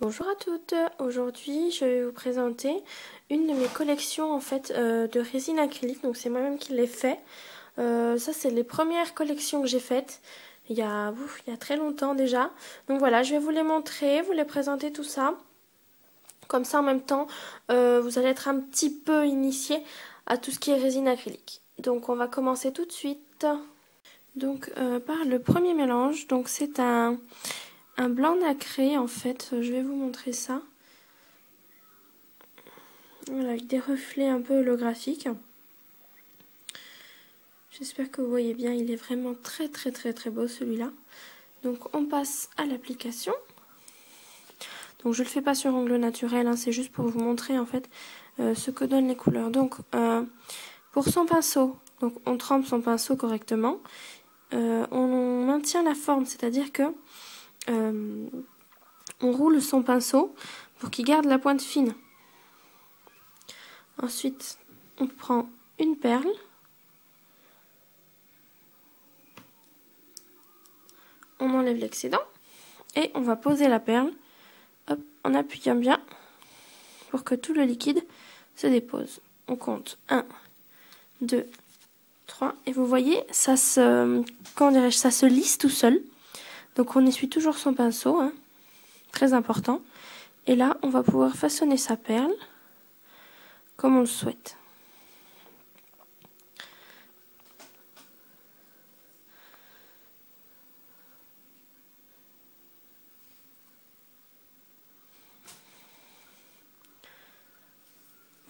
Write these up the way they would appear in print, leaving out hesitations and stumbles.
Bonjour à toutes, aujourd'hui je vais vous présenter une de mes collections en fait de résine acrylique, donc c'est moi-même qui l'ai fait. Ça c'est les premières collections que j'ai faites il y a très longtemps déjà. Donc voilà, je vais vous les montrer, vous les présenter tout ça. Comme ça en même temps vous allez être un petit peu initié à tout ce qui est résine acrylique. Donc on va commencer tout de suite. Donc par le premier mélange, donc c'est un blanc nacré en fait, je vais vous montrer ça. Voilà, avec des reflets un peu holographiques. J'espère que vous voyez bien, il est vraiment très beau celui-là. Donc on passe à l'application. Donc je le fais pas sur ongle naturel, hein, c'est juste pour vous montrer en fait ce que donnent les couleurs. Donc pour son pinceau, donc on trempe son pinceau correctement. On maintient la forme, c'est-à-dire que on roule son pinceau pour qu'il garde la pointe fine. Ensuite, on prend une perle. On enlève l'excédent et on va poser la perle en appuyant bien pour que tout le liquide se dépose. On compte 1, 2, 3 et vous voyez, ça se lisse tout seul. Donc on essuie toujours son pinceau, hein, très important. Et là, on va pouvoir façonner sa perle comme on le souhaite.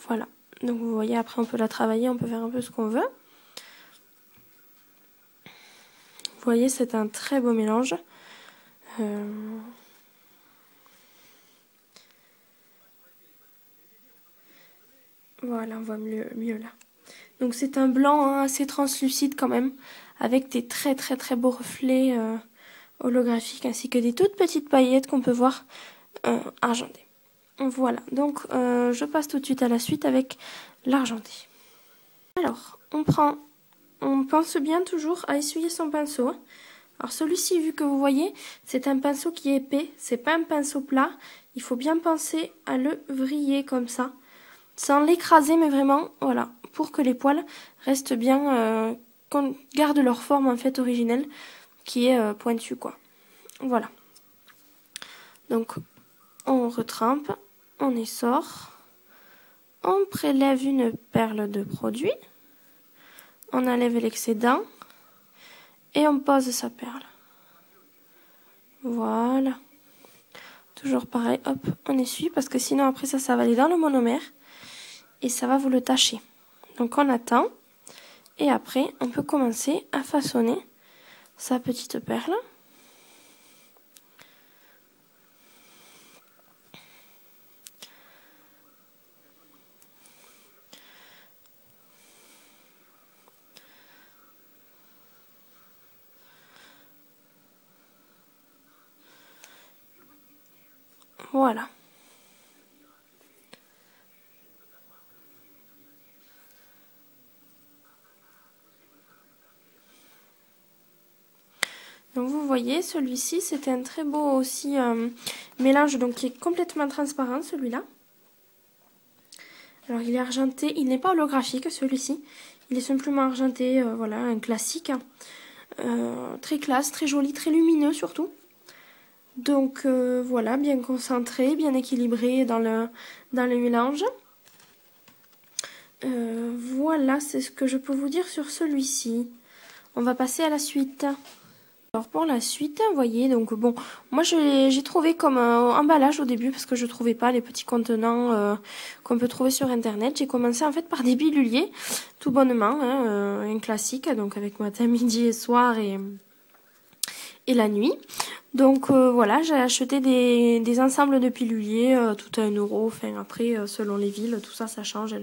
Voilà, donc vous voyez, après on peut la travailler, on peut faire un peu ce qu'on veut. Vous voyez, c'est un très beau mélange. Voilà, on voit mieux là. Donc c'est un blanc hein, assez translucide quand même, avec des très beaux reflets holographiques, ainsi que des toutes petites paillettes qu'on peut voir argentées. Voilà, donc je passe tout de suite à la suite avec l'argenté. Alors, on pense bien toujours à essuyer son pinceau. Hein. Alors celui-ci, vu que vous voyez, c'est un pinceau qui est épais, c'est pas un pinceau plat. Il faut bien penser à le vriller comme ça, sans l'écraser, mais vraiment, voilà, pour que les poils restent bien, qu'on garde leur forme en fait originelle, qui est pointue quoi. Voilà. Donc, on retrempe, on essore, on prélève une perle de produit, on enlève l'excédent et on pose sa perle. Voilà. Toujours pareil, hop, on essuie parce que sinon après ça va aller dans le monomère et ça va vous le tacher. Donc on attend et après on peut commencer à façonner sa petite perle. Voilà. Donc vous voyez, celui-ci c'était un très beau aussi mélange donc qui est complètement transparent celui-là. Alors il est argenté, il n'est pas holographique celui-ci, il est simplement argenté, voilà, un classique. Très classe, très joli, très lumineux surtout. Donc voilà, bien concentré, bien équilibré dans le mélange. Voilà, c'est ce que je peux vous dire sur celui-ci. On va passer à la suite. Alors pour la suite, vous voyez, donc bon, moi j'ai trouvé comme emballage au début parce que je trouvais pas les petits contenants qu'on peut trouver sur internet. J'ai commencé en fait par des piluliers, tout bonnement, hein, un classique, donc avec matin, midi et soir et la nuit. Donc voilà, j'ai acheté des ensembles de piluliers, tout à 1 €. Enfin après, selon les villes, tout ça, ça change,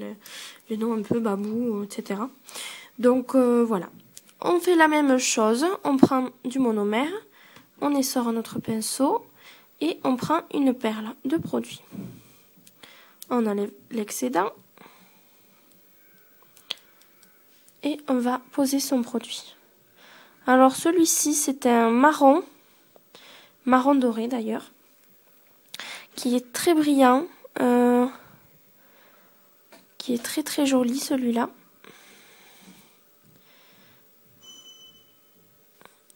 les noms un peu babou, etc. Donc voilà. On fait la même chose, on prend du monomère, on essore notre pinceau et on prend une perle de produit. On enlève l'excédent et on va poser son produit. Alors celui-ci c'est un marron doré d'ailleurs, qui est très brillant, qui est très très joli celui-là.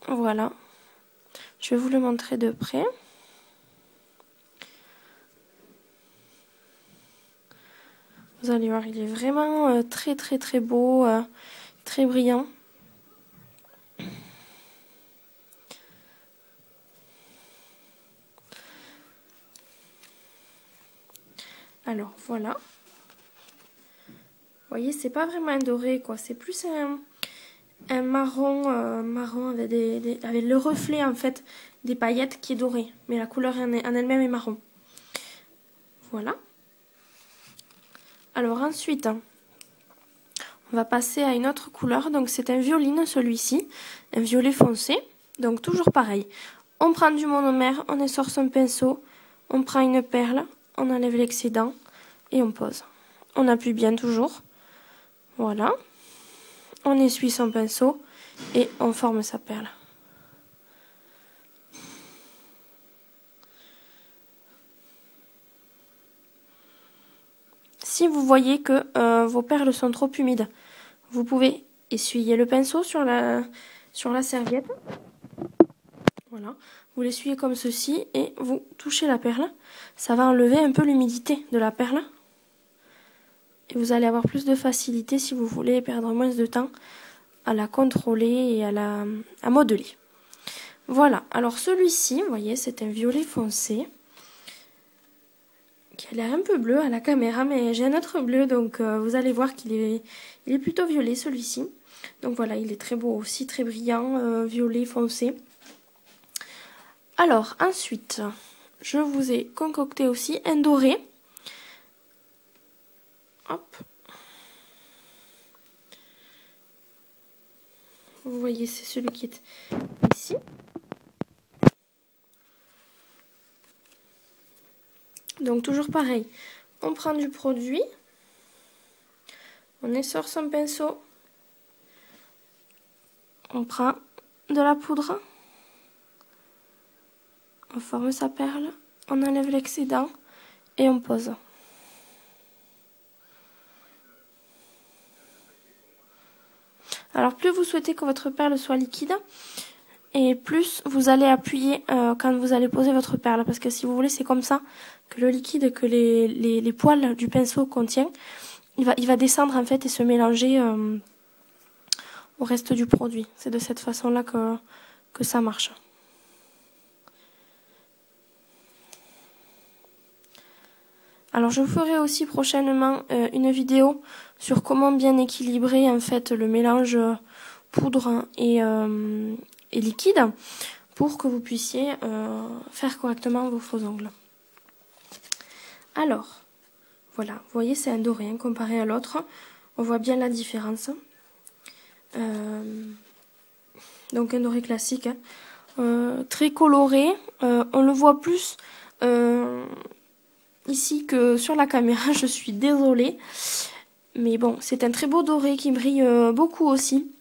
Voilà, je vais vous le montrer de près. Vous allez voir, il est vraiment très très très beau, très brillant. Alors voilà. Vous voyez, c'est pas vraiment un doré quoi, c'est plus un marron, marron avec le reflet en fait des paillettes qui est doré, mais la couleur en elle-même est marron. Voilà. Alors ensuite, on va passer à une autre couleur, donc c'est un violine celui-ci, un violet foncé, donc toujours pareil. On prend du monomère, on essore son pinceau, on prend une perle, on enlève l'excédent et on pose. On appuie bien toujours, voilà. On essuie son pinceau et on forme sa perle. Si vous voyez que vos perles sont trop humides, vous pouvez essuyer le pinceau sur la serviette. Voilà, vous l'essuyez comme ceci et vous touchez la perle. Ça va enlever un peu l'humidité de la perle. Et vous allez avoir plus de facilité si vous voulez perdre moins de temps à la contrôler et à modeler. Voilà, alors celui-ci, vous voyez, c'est un violet foncé qui a l'air un peu bleu à la caméra, mais j'ai un autre bleu, donc vous allez voir qu'il est plutôt violet celui-ci. Donc voilà, il est très beau aussi, très brillant, violet foncé. Alors ensuite, je vous ai concocté aussi un doré. Hop. Vous voyez, c'est celui qui est ici. Donc toujours pareil, on prend du produit, on essore son pinceau, on prend de la poudre, on forme sa perle, on enlève l'excédent et on pose. Alors plus vous souhaitez que votre perle soit liquide, et plus vous allez appuyer quand vous allez poser votre perle, parce que si vous voulez, c'est comme ça que le liquide que les poils du pinceau contient, il va descendre en fait et se mélanger au reste du produit. C'est de cette façon-là que ça marche. Alors je vous ferai aussi prochainement une vidéo sur comment bien équilibrer en fait le mélange poudre et liquide pour que vous puissiez faire correctement vos faux ongles. Alors, voilà, vous voyez c'est un doré hein, comparé à l'autre, on voit bien la différence. Donc un doré classique, hein, très coloré, on le voit plus ici que sur la caméra, je suis désolée. Mais bon, c'est un très beau doré qui brille beaucoup aussi.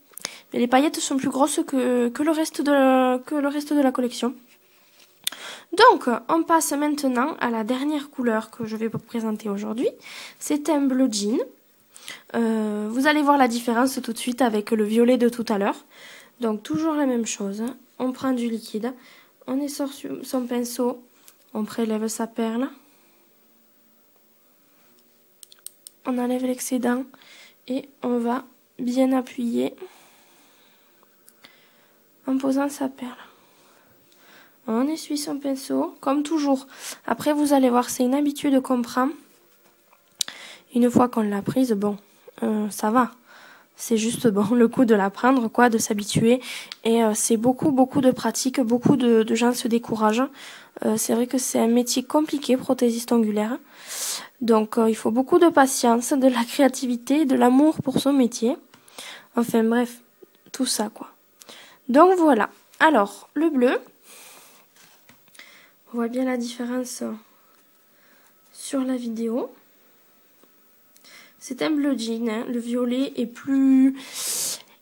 Mais les paillettes sont plus grosses que le reste de la collection. Donc, on passe maintenant à la dernière couleur que je vais vous présenter aujourd'hui. C'est un bleu jean. Vous allez voir la différence tout de suite avec le violet de tout à l'heure. Donc, toujours la même chose. On prend du liquide, on essore son pinceau, on prélève sa perle. On enlève l'excédent et on va bien appuyer en posant sa perle. On essuie son pinceau, comme toujours. Après, vous allez voir, c'est une habitude qu'on prend. Une fois qu'on l'a prise, bon, ça va. C'est juste bon le coup de la prendre, quoi, de s'habituer. Et c'est beaucoup de pratique. Beaucoup de gens se découragent. C'est vrai que c'est un métier compliqué, prothésiste ongulaire. Donc il faut beaucoup de patience, de la créativité, de l'amour pour son métier. Enfin bref, tout ça quoi. Donc voilà. Alors, le bleu. On voit bien la différence sur la vidéo. C'est un bleu jean, hein. Le violet est plus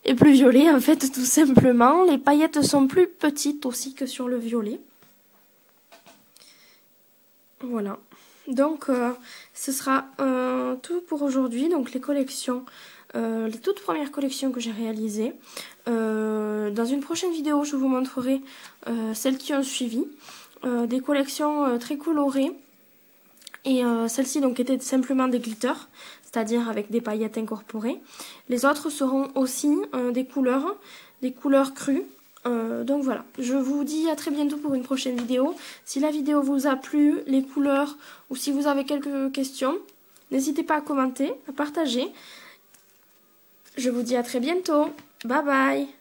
violet en fait tout simplement. Les paillettes sont plus petites aussi que sur le violet. Voilà. Donc, ce sera tout pour aujourd'hui. Donc, les collections, les toutes premières collections que j'ai réalisées. Dans une prochaine vidéo, je vous montrerai celles qui ont suivi. Des collections très colorées. Et celle-ci donc était simplement des glitters, c'est-à-dire avec des paillettes incorporées. Les autres seront aussi des couleurs crues. Donc voilà, je vous dis à très bientôt pour une prochaine vidéo. Si la vidéo vous a plu, les couleurs, ou si vous avez quelques questions, n'hésitez pas à commenter, à partager. Je vous dis à très bientôt. Bye bye!